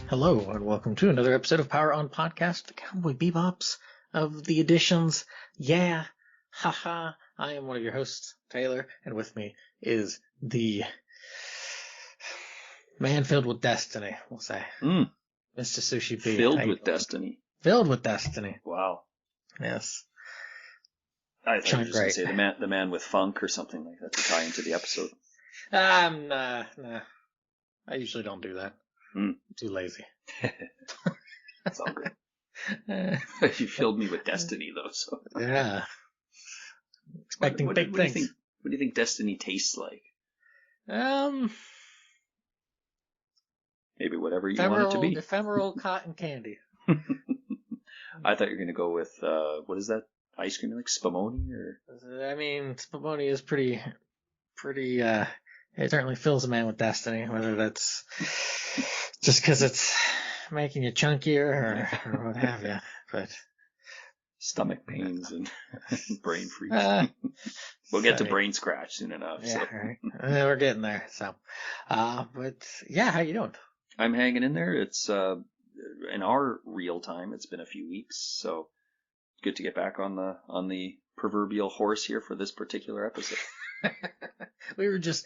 Hello, and welcome to another episode of Power On Podcast, the Cowboy Bebops of the editions. Yeah, haha. I am one of your hosts, Taylor, and with me is the man filled with destiny, we'll say. Mr. Sushi B. Filled with destiny. Filled with destiny. Wow. Yes. I thought you were just going to say the man with funk or something like that to tie into the episode. Nah. I usually don't do that. I'm too lazy. That's all good. You filled me with destiny, though. So yeah. Expecting big things. What do you think destiny tastes like? Maybe whatever you want it to be. Ephemeral cotton candy. I thought you were going to go with, what is that ice cream, like Spumoni? Or? I mean, Spumoni is pretty, it certainly fills a man with destiny, whether that's just because it's making you chunkier or what have you. But stomach pains and brain freeze. We'll get to brain scratch soon enough. Yeah, so. Right. We're getting there. So, but yeah, how you doing? I'm hanging in there. It's in our real time. It's been a few weeks, so good to get back on the proverbial horse here for this particular episode. we were just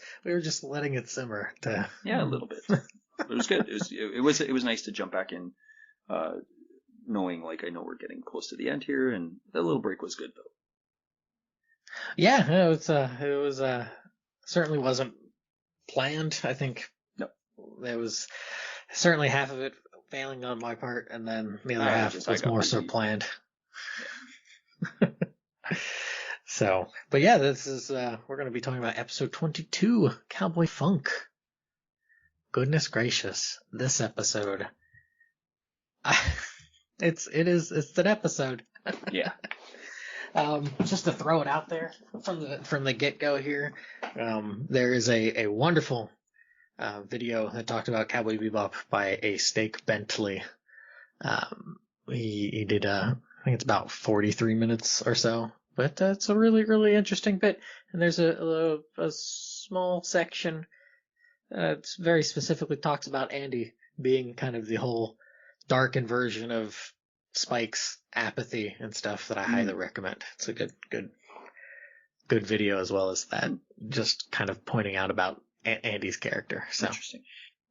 letting it simmer. Yeah, a little bit. It was good. It was nice to jump back in, knowing like I know we're getting close to the end here, and that little break was good though. Yeah, it was certainly wasn't planned. I think no, it was certainly half of it failing on my part, and then the other half was more so planned. Yeah. So, but yeah, this is we're going to be talking about episode 22, Cowboy Funk. Goodness gracious, this episode. It's an episode. Yeah. Just to throw it out there from the get-go here, there is a wonderful video that talked about Cowboy Bebop by a Steak Bentley. He did I think it's about 43 minutes or so, but it's a really, really interesting bit. And there's a small section that very specifically talks about Andy being kind of the whole darkened version of Spike's apathy and stuff that I highly recommend. It's a good video as well as that, just kind of pointing out about Andy's character. So interesting.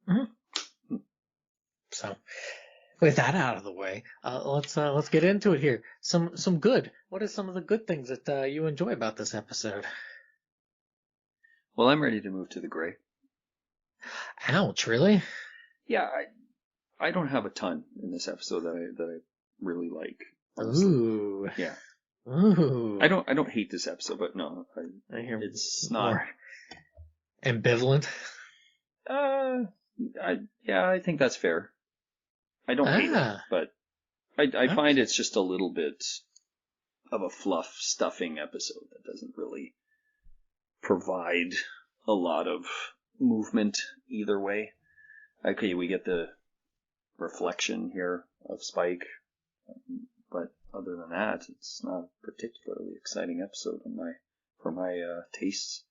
Mm-hmm. So with that out of the way, let's get into it here. Some good. What are some of the good things that you enjoy about this episode? Well, I'm ready to move to the gray. Ouch! Really? Yeah, I don't have a ton in this episode that I really like. Honestly. Ooh. Yeah. Ooh. I don't hate this episode, but no, I hear it's not ambivalent. I think that's fair. I don't hate it, but I find it's just a little bit of a fluff stuffing episode that doesn't really provide a lot of movement either way. Okay, we get the reflection here of Spike, but other than that, it's not a particularly exciting episode for my tastes.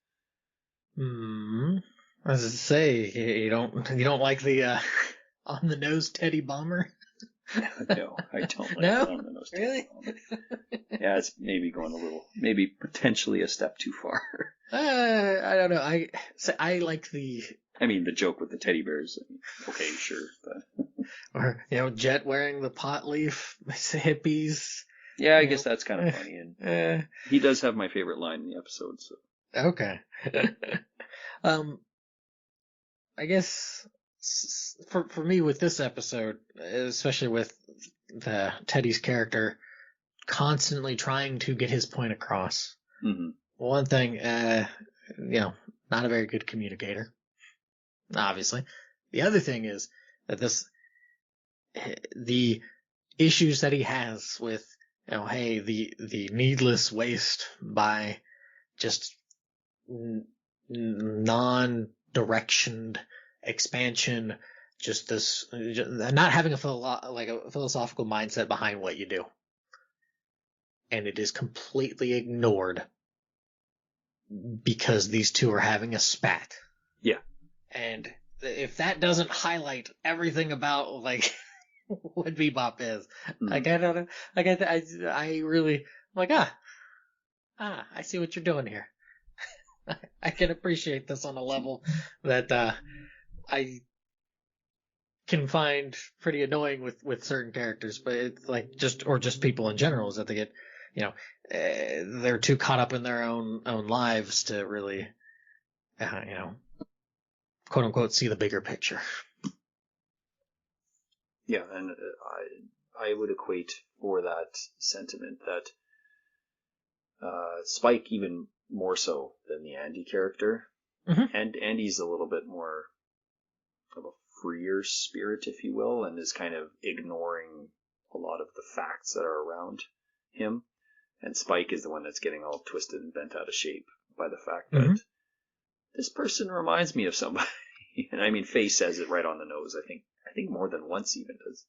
As I say, you don't like the on the nose Teddy Bomber? No, I don't like no? the on the nose really? Teddy Bomber. Yeah, it's maybe going maybe potentially a step too far. I don't know. I like the. I mean, the joke with the teddy bears. Okay, sure, but. Or Jet wearing the pot leaf, hippies. Yeah, I guess that's kind of funny, and he does have my favorite line in the episode. So. Okay. I guess for me with this episode, especially with the Teddy's character constantly trying to get his point across. Mm-hmm. One thing, not a very good communicator, obviously. The other thing is that the issues that he has with, the needless waste by just non-directioned expansion, just this, not having a philosophical mindset behind what you do. And it is completely ignored because these two are having a spat. Yeah. And if that doesn't highlight everything about like what Bebop is, like Mm. I don't know, like I really I'm like I see what you're doing here. I can appreciate this on a level that I can find pretty annoying with certain characters, but it's like just people in general is that they get, you know, they're too caught up in their own lives to really, you know, quote unquote, see the bigger picture. Yeah, and I would equate for that sentiment that Spike even more so than the Andy character, Mm-hmm. and Andy's a little bit more of a freer spirit, if you will, and is kind of ignoring a lot of the facts that are around him. And Spike is the one that's getting all twisted and bent out of shape by the fact that Mm-hmm. this person reminds me of somebody. And I mean, Faye says it right on the nose. I think more than once even does.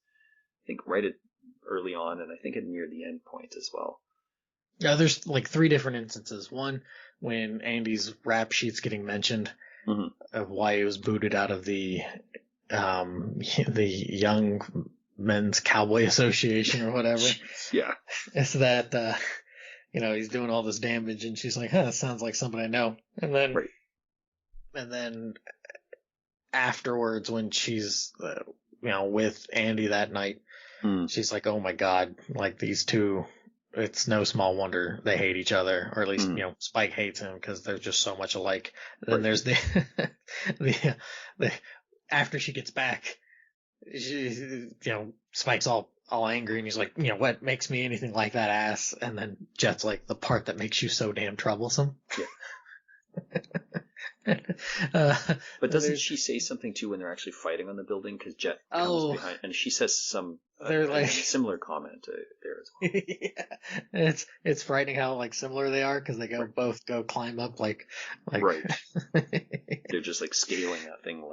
I think right at early on, and I think at near the end point as well. Yeah, there's like three different instances. One, when Andy's rap sheet's getting mentioned Mm-hmm. of why he was booted out of the the Young Men's Cowboy Association or whatever. Yeah. It's that you know, he's doing all this damage, and she's like, "Huh, that sounds like somebody I know." Right. And then afterwards, when she's you know with Andy that night, Mm. she's like, "Oh my God, like these two." It's no small wonder they hate each other, or at least you know Spike hates him because they're just so much alike. Then Right. there's the, the after she gets back, she, you know Spike's all angry and he's like, you know, what makes me anything like that ass? And then Jet's like, the part that makes you so damn troublesome. Yeah. uh, But doesn't she say something too when they're actually fighting on the building? Because Jet comes behind, and she says some they're like a similar comment there as well. Yeah, it's frightening how like similar they are because they both go climb up like right. They're just like scaling that thing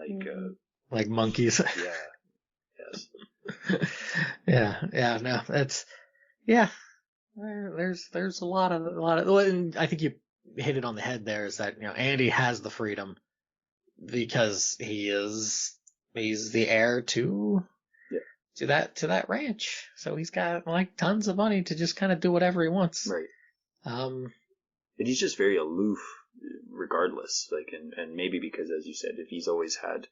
like monkeys. Yeah. Yes. Yeah, no, that's yeah. There's a lot of well, and I think you hit it on the head there is that you know Andy has the freedom because he's the heir to that ranch, so he's got like tons of money to just kind of do whatever he wants. Right. Um, And he's just very aloof, regardless. Like, and maybe because, as you said, if he's always had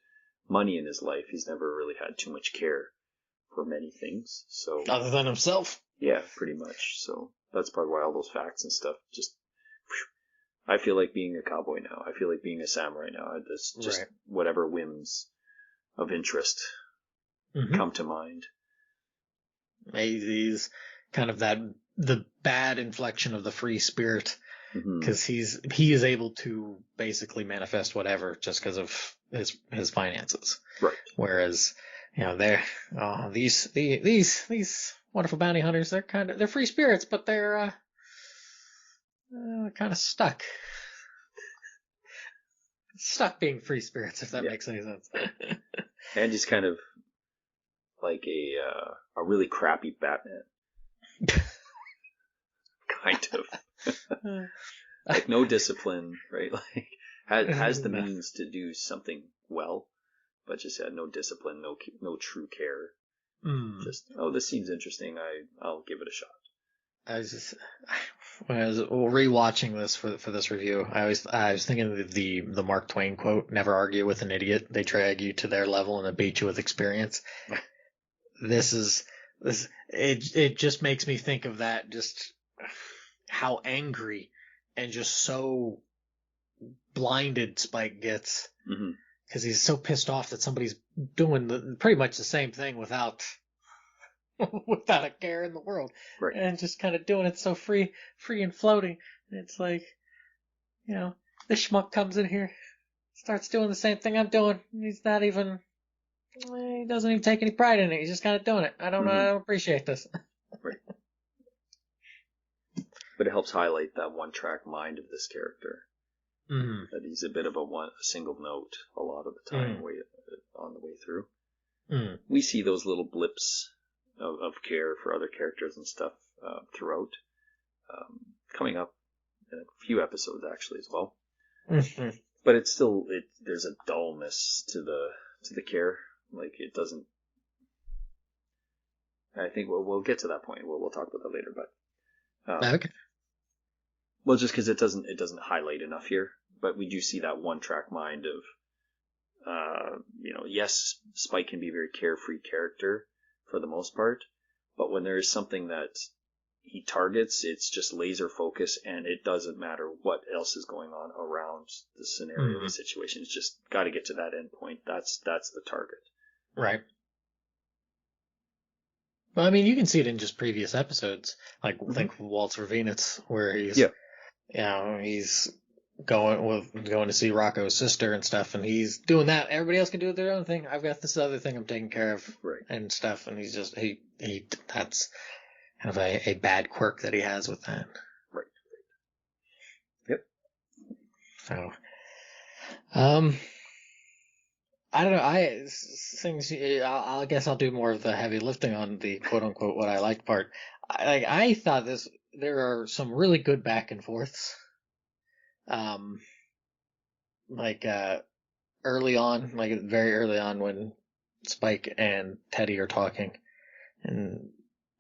money in his life, he's never really had too much care for many things. So other than himself. Yeah, pretty much. So that's probably why all those facts and stuff just. Whew, I feel like being a cowboy now. I feel like being a samurai now. There's just whatever whims of interest come to mind. He's kind of the bad inflection of the free spirit because he is able to basically manifest whatever just because of his finances. Right. Whereas you know these wonderful bounty hunters they're free spirits but they're kind of stuck being free spirits if that makes any sense. And he's kind of like a really crappy Batman. Kind of. Like no discipline, right? Like has the means to do something well, but just had no discipline, no true care. Just this seems interesting. I'll give it a shot. When I was rewatching this for this review, I was thinking of the Mark Twain quote: "Never argue with an idiot. They drag you to their level and beat you with experience." This it just makes me think of that, just how angry and just so blinded Spike gets because he's so pissed off that somebody's doing pretty much the same thing without a care in the world, and just kind of doing it so free and floating. And it's like, you know, this schmuck comes in here, starts doing the same thing I'm doing. He's not even, he doesn't even take any pride in it. He's just kind of doing it. I don't appreciate this. Right. But it helps highlight that one-track mind of this character. That he's a bit of a single note a lot of the time on the way through. We see those little blips of care for other characters and stuff throughout, coming up in a few episodes actually as well. But it's still there's a dullness to to the care. Like it doesn't. I think we'll get to that point. We'll talk about that later, but Okay. well, just because it doesn't highlight enough here, but we do see that one track mind of yes, Spike can be a very carefree character for the most part, but when there is something that he targets, it's just laser focus, and it doesn't matter what else is going on around the scenario, the situation. It's just got to get to that end point. That's the target. Right. Well, I mean, you can see it in just previous episodes. Like, think of Waltz Venus, where he's, he's going to see Rocco's sister and stuff, and he's doing that. Everybody else can do their own thing. I've got this other thing I'm taking care of, and stuff. And he's just he that's kind of a bad quirk that he has with that. Right. Yep. So, I don't know. I guess I'll do more of the heavy lifting on the quote unquote what I liked part. I thought there are some really good back and forths. Early on, like very early on when Spike and Teddy are talking, and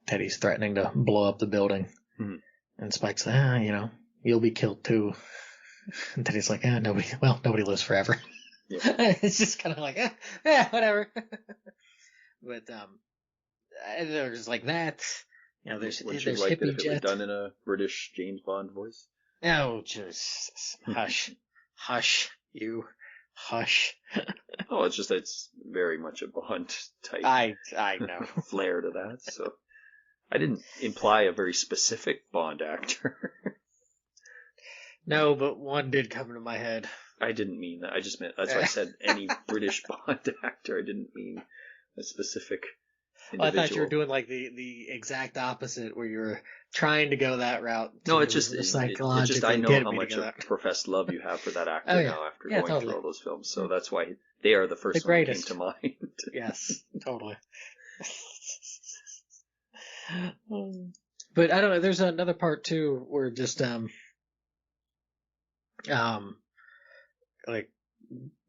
Teddy's threatening to blow up the building, and Spike's like, you'll be killed too, and Teddy's like, nobody lives forever. Yeah. It's just kind of like, whatever. But there's like that. There's hippie if it was done in a British James Bond voice. Oh, just hush, hush, you, hush. Oh, it's very much a Bond type. I know flair to that. So I didn't imply a very specific Bond actor. No, but one did come to my head. I didn't mean that. I just meant, that's why I said any British Bond actor. I didn't mean a specific individual. I thought you were doing like the exact opposite, where you were trying to go that route. No, it's just I know how much of professed love you have for that actor now after going through all those films. So that's why they are the first one that came to mind. Yes, totally. But I don't know. There's another part too where just like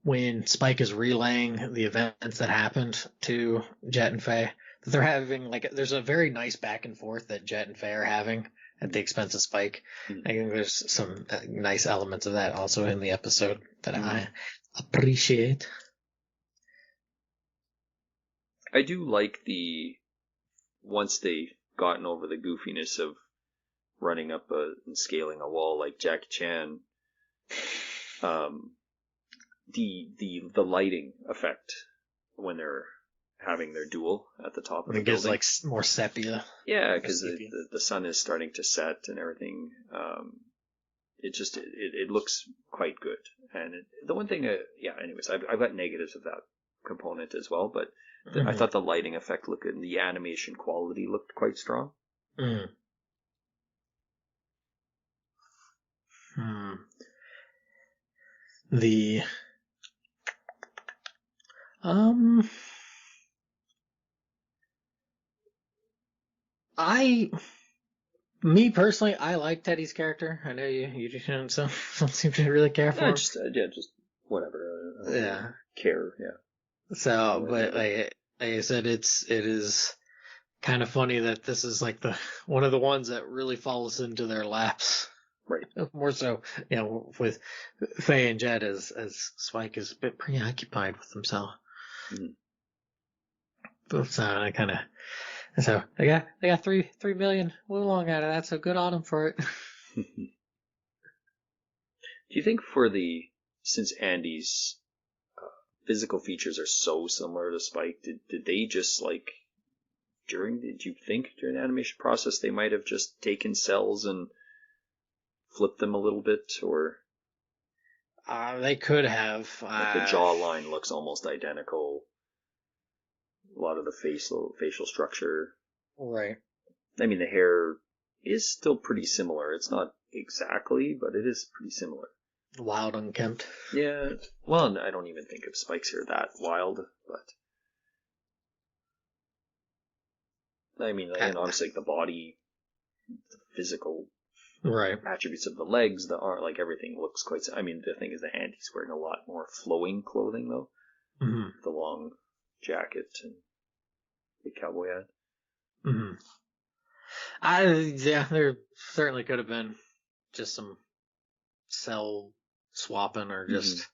when Spike is relaying the events that happened to Jet and Faye, that they're having there's a very nice back and forth that Jet and Faye are having at the expense of Spike. I think there's some nice elements of that also in the episode that I appreciate. I do like once they've gotten over the goofiness of running up and scaling a wall like Jackie Chan, the lighting effect when they're having their duel at the top of the building. It gives more sepia. Yeah, because the sun is starting to set and everything. It looks quite good. And the one thing, anyways, I've got negatives of that component as well, but I thought the lighting effect looked good and the animation quality looked quite strong. Me personally, I like Teddy's character. I know you just don't seem to really care for him. Just whatever. Care, yeah. So, but like I said, it is kind of funny that this is like one of the ones that really falls into their laps. Right. More so, with Faye and Jet as Spike is a bit preoccupied with himself. So they got 3 million Wulong out of that, so good on them for it. Do you think since Andy's physical features are so similar to Spike, did they just did you think during the animation process they might have just taken cells and flipped them a little bit, or? They could have. The jawline looks almost identical. A lot of the facial structure. Right. I mean, the hair is still pretty similar. It's not exactly, but it is pretty similar. Wild, unkempt. Yeah. Well, I don't even think of Spike's hair that wild, but I mean, obviously the body, the physical attributes of the legs, the arm, everything looks quite. I mean, the thing is that Andy's wearing a lot more flowing clothing though. Mm-hmm. The long jacket and the cowboy hat. Mm-hmm. There certainly could have been just some cell swapping or just.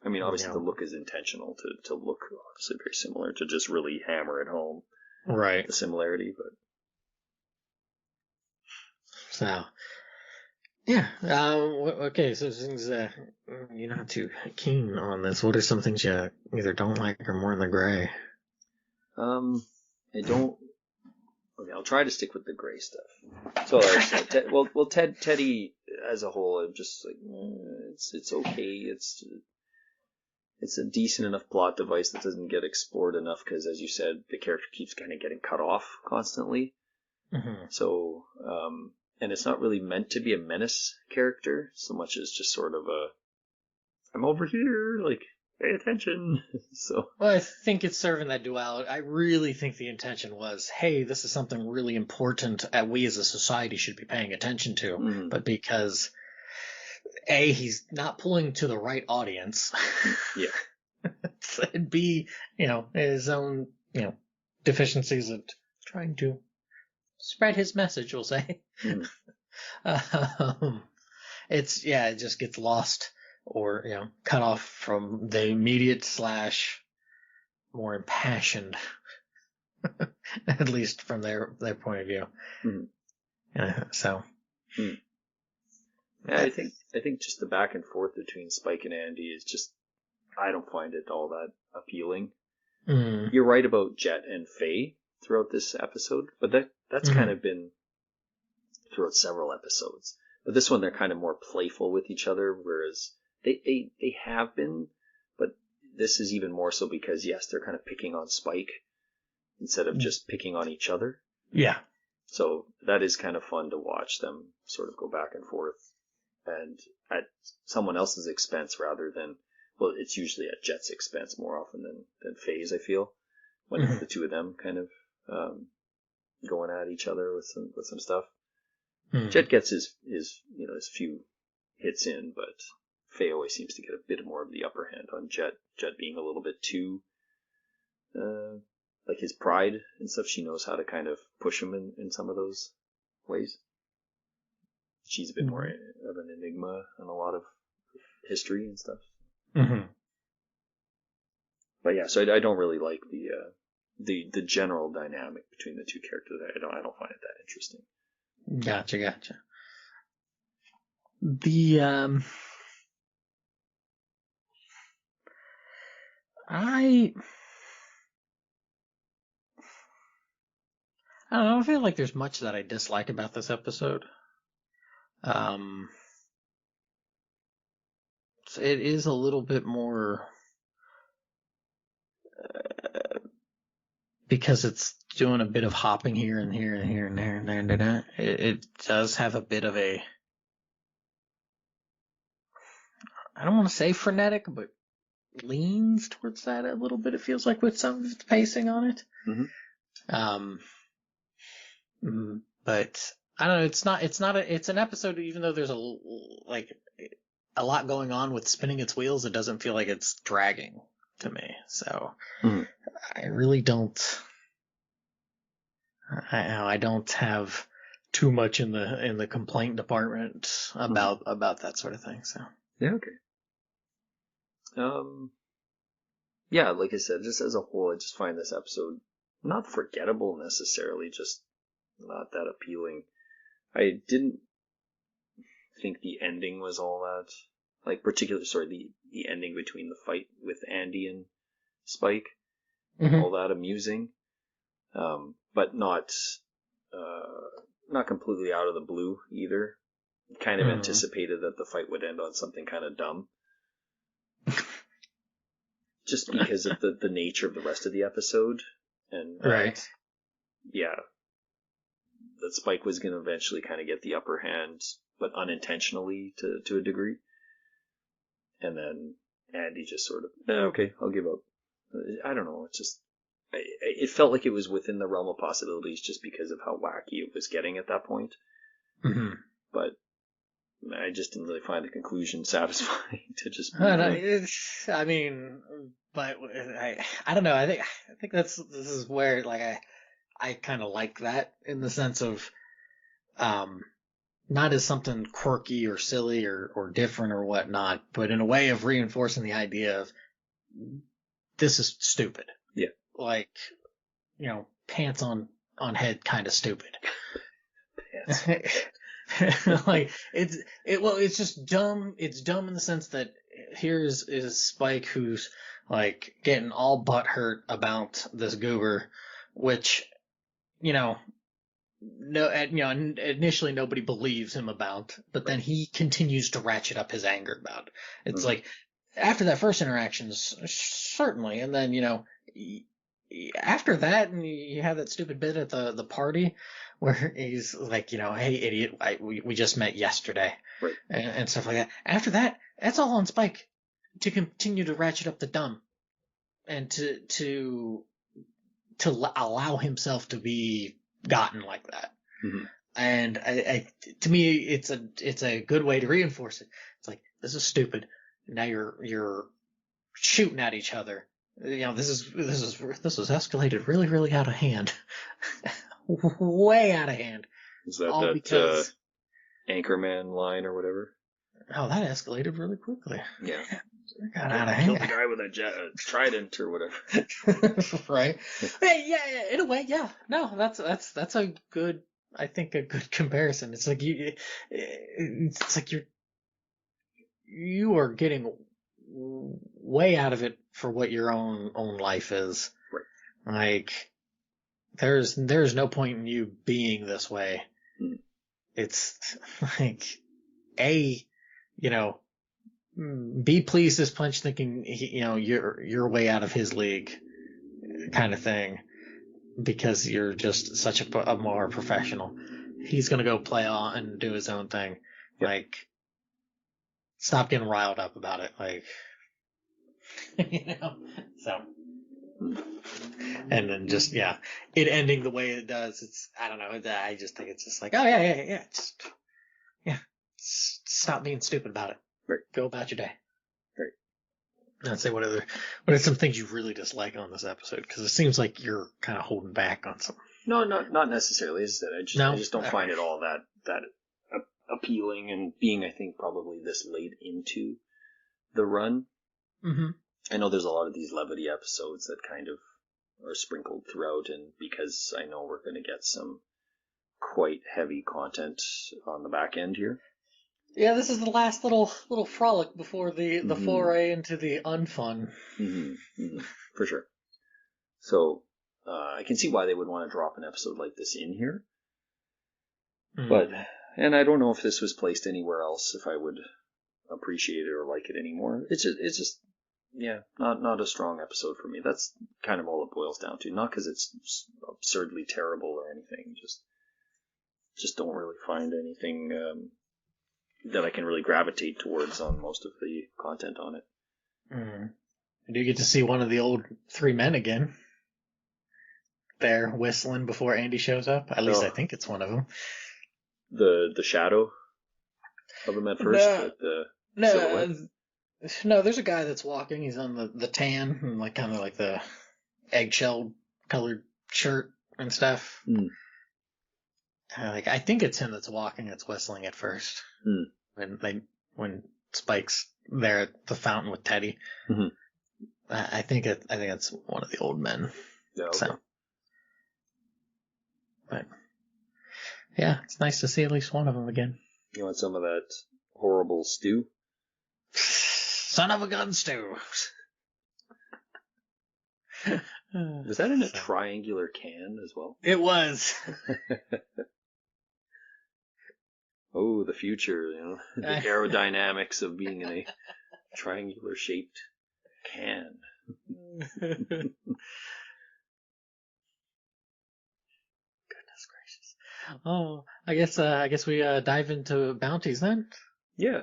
I mean, obviously the look is intentional to look obviously very similar, to just really hammer it home, right, the similarity. But so yeah, okay. So since you're not too keen on this, what are some things you either don't like or more in the gray? I don't. Okay, I'll try to stick with the gray stuff. So, Teddy as a whole, I'm just like, it's okay. It's a decent enough plot device that doesn't get explored enough because, as you said, the character keeps kind of getting cut off constantly. Mm-hmm. So, and it's not really meant to be a menace character so much as just sort of I'm over here, like, pay attention. So, well, I think it's serving that duality. I really think the intention was, hey, this is something really important that we as a society should be paying attention to. But because A, he's not pulling to the right audience. Yeah. And B, his own, deficiencies of trying to spread his message, we'll say. It just gets lost or, cut off from the immediate / more impassioned, at least from their point of view. So. Yeah, I think just the back and forth between Spike and Andy is just, I don't find it all that appealing. You're right about Jet and Faye throughout this episode, but that's kind of been throughout several episodes. But this one, they're kind of more playful with each other, whereas they have been, but this is even more so because, yes, they're kind of picking on Spike instead of just picking on each other. Yeah. So that is kind of fun to watch them sort of go back and forth, and at someone else's expense rather than, well, it's usually at Jet's expense more often than Faye's, I feel, when it's the two of them kind of going at each other with some stuff. Jet gets his few hits in, but Faye always seems to get a bit more of the upper hand on Jet. Jet being a little bit too like his pride and stuff. She knows how to kind of push him in some of those ways. She's a bit more of an enigma in a lot of history and stuff. But yeah, so I don't really like the general dynamic between the two characters. I don't find it that interesting. Gotcha. I don't know. I feel like there's much that I dislike about this episode. It is a little bit more because it's doing a bit of hopping here and here and here and there and there and there. It does have a bit of a, I don't want to say frenetic, but leans towards that a little bit. It feels like with some of the pacing on it. But I don't know. It's an episode. Even though there's a lot going on with spinning its wheels, it doesn't feel like it's dragging to me. So I really don't. I don't have too much in the complaint department about that sort of thing. So yeah, okay. Yeah, like I said, just as a whole, I just find this episode not forgettable necessarily, just not that appealing. I didn't think the ending was all that, like, particularly, the ending between the fight with Andy and Spike, all that amusing, but not completely out of the blue either. Kind of anticipated that the fight would end on something kind of dumb. Just because of the nature of the rest of the episode. And right. Yeah. That Spike was going to eventually kind of get the upper hand, but unintentionally to a degree. And then Andy just sort of, okay, I'll give up. I don't know. It's just, it felt like it was within the realm of possibilities just because of how wacky it was getting at that point. But I just didn't really find the conclusion satisfying to just. I mean, but I don't know. I think this is where like I kind of like that in the sense of um not as something quirky or silly or different or whatnot, but in a way of reinforcing the idea of this is stupid. Yeah. Like, pants on head kind of stupid. Like it's just dumb. It's dumb in the sense that here's is Spike who's like getting all butthurt about this goober, which initially nobody believes him about, but then he continues to ratchet up his anger about it. It's like after that first interaction, certainly, and then after that, and you have that stupid bit at the party where he's like, hey idiot, we just met yesterday, right, and stuff like that. After that, that's all on Spike to continue to ratchet up the dumb and to allow himself to be gotten like that. Mm-hmm. And to me, it's a good way to reinforce it. It's like, this is stupid. Now you're shooting at each other. This is escalated really, really out of hand. Way out of hand. Is that because Anchorman line or whatever? Oh, that escalated really quickly. Yeah. Got out of hand. Killed the guy with a trident or whatever. Right. Yeah, in a way, yeah. No, that's a good, I think, a good comparison. It's like you are getting way out of it for what your own life is. Right. Like there's no point in you being this way. Mm. It's like be pleased as punch, thinking you're way out of his league, kind of thing, because you're just such a more professional. He's gonna go play on and do his own thing. Yep. Like, stop getting riled up about it. Like, so. And then just it ending the way it does. It's, I don't know. I just think it's just like, oh yeah. Just stop being stupid about it. Right. Go about your day. Right. I'd say what are some things you really dislike on this episode? Because it seems like you're kind of holding back on some. No, not necessarily. I just don't find it all that appealing, and being, I think, probably this late into the run. Mm-hmm. I know there's a lot of these levity episodes that kind of are sprinkled throughout, and because I know we're going to get some quite heavy content on the back end here. Yeah, this is the last little frolic before the foray into the unfun. Mm-hmm. Mm-hmm. For sure. So I can see why they would want to drop an episode like this in here. Mm. And I don't know if this was placed anywhere else, if I would appreciate it or like it anymore. It's just not a strong episode for me. That's kind of all it boils down to. Not because it's absurdly terrible or anything. Just don't really find anything that I can really gravitate towards on most of the content on it. Mm. I do get to see one of the old three men again. They're whistling before Andy shows up. At least I think it's one of them. The shadow of him at first? No, there's a guy that's walking. He's on the tan and like kind of like the eggshell colored shirt and stuff. Mm. I think it's him that's walking. That's whistling at first. Mm. When Spike's there at the fountain with Teddy. Mm-hmm. I think it's one of the old men. Yeah, okay. So, but yeah, it's nice to see at least one of them again. You want some of that horrible stew? Son of a gun stew. Was that in a triangular can as well? It was. Oh, the future, the aerodynamics of being in a triangular shaped can. Goodness gracious. Oh, I guess we dive into bounties then? Yeah.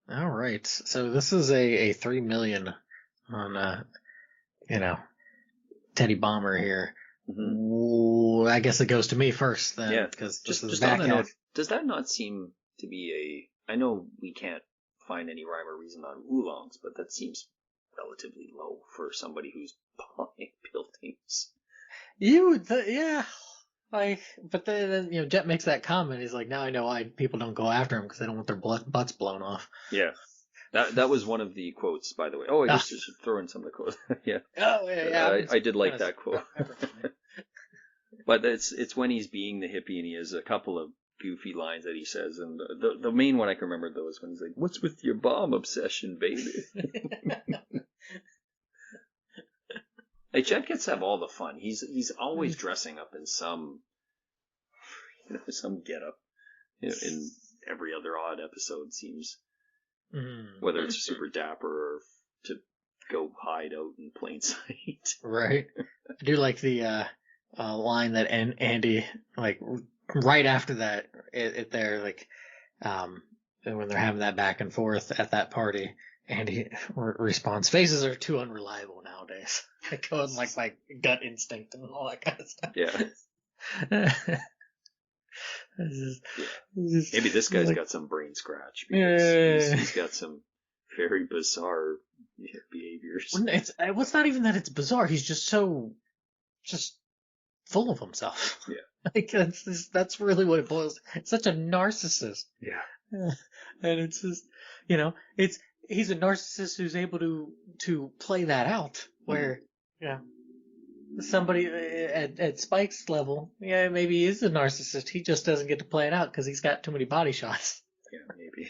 All right. So this is a 3 million on Teddy Bomber here. Mm-hmm. Ooh, I guess it goes to me first then. Yeah. Because just on that note, does that not seem to be I know we can't find any rhyme or reason on oolongs, but that seems relatively low for somebody who's buying buildings. Yeah. Like, but then Jet makes that comment. He's like, now I know why people don't go after him because they don't want their butts blown off. Yeah. That was one of the quotes, by the way. Oh, I guess I should throw in some of the quotes. Yeah. Oh, yeah. I did like that quote. But it's when he's being the hippie, and he has a couple of goofy lines that he says, and the main one I can remember though is when he's like, "What's with your bomb obsession, baby?" Like, Jet gets to have all the fun. He's always dressing up in some getup. In every other odd episode seems, whether it's super dapper or to go hide out in plain sight. Right. I do like the line that Andy, like, right after that, they're like, when they're having that back and forth at that party, Andy responds, "Faces are too unreliable nowadays." Like, going like my gut instinct and all that kind of stuff. Yeah. Maybe this guy's got some brain scratch, because he's got some very bizarre behaviors. It's not even that it's bizarre. He's just full of himself. Yeah. Like, that's really what it boils. It's such a narcissist. Yeah. And it's just, he's a narcissist who's able to play that out, where, somebody at Spike's level, maybe he is a narcissist. He just doesn't get to play it out because he's got too many body shots. Yeah, maybe.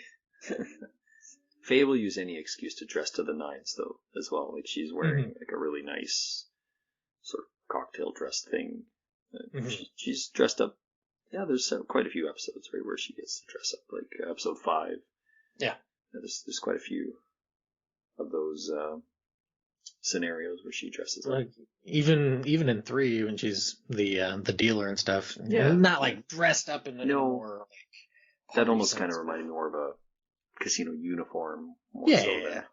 Faye will use any excuse to dress to the nines, though, as well. Like, she's wearing like a really nice sort of cocktail dress thing. She's dressed up. Yeah, there's quite a few episodes, right, where she gets to dress up. Like episode 5. Yeah. There's quite a few of those scenarios where she dresses up. Like, even in 3, when she's the dealer and stuff. Yeah. Not like dressed up in more like. That almost kind of reminded me more of a casino uniform. Yeah.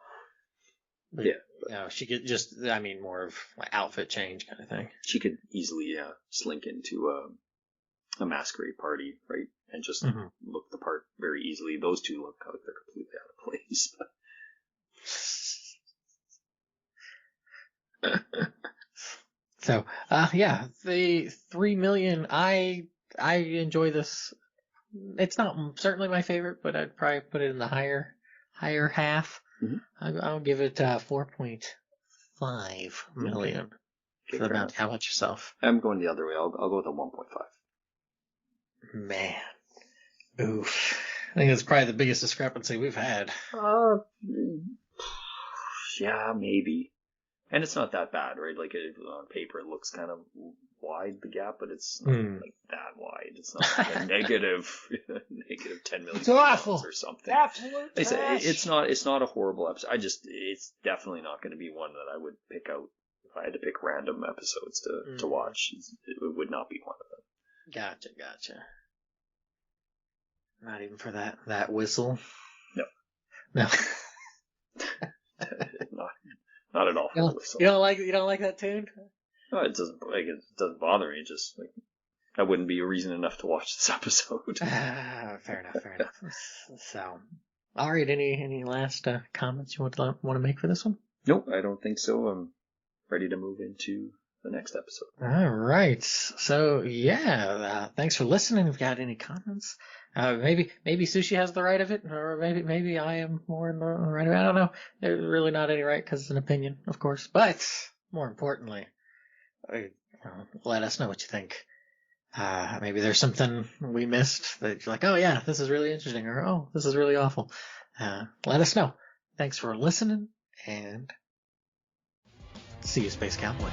She could just, more of like outfit change kind of thing. She could easily slink into a masquerade party, right? And just look the part very easily. Those two look like they're completely out of place. So, the 3 million, I enjoy this. It's not certainly my favorite, but I'd probably put it in the higher half. I'll give it 4.5 million for the amount. How about yourself? I'm going the other way. I'll go with a 1.5. Man. Oof. I think that's probably the biggest discrepancy we've had. Yeah, maybe. And it's not that bad, right? Like, on paper, it looks kind of wide, the gap, but it's not like that wide. It's not like a negative 10 million it's awful. Or something. Absolute it's not a horrible episode. It's definitely not going to be one that I would pick out if I had to pick random episodes to watch. It would not be one of them. Gotcha. Not even for that whistle? No. Not at all for the whistle. You don't like that tune? No, it doesn't bother me. It just that wouldn't be a reason enough to watch this episode. Fair enough. So, all right. Any last comments you want to make for this one? Nope, I don't think so. I'm ready to move into the next episode. All right. So thanks for listening. If you got any comments, maybe Sushi has the right of it, or maybe I am more in the right of it. I don't know. There's really not any right because it's an opinion, of course. But more importantly, let us know what you think. Maybe there's something we missed that you're like, oh yeah, this is really interesting, or oh, this is really awful. Let us know. Thanks for listening, and see you, Space Cowboy.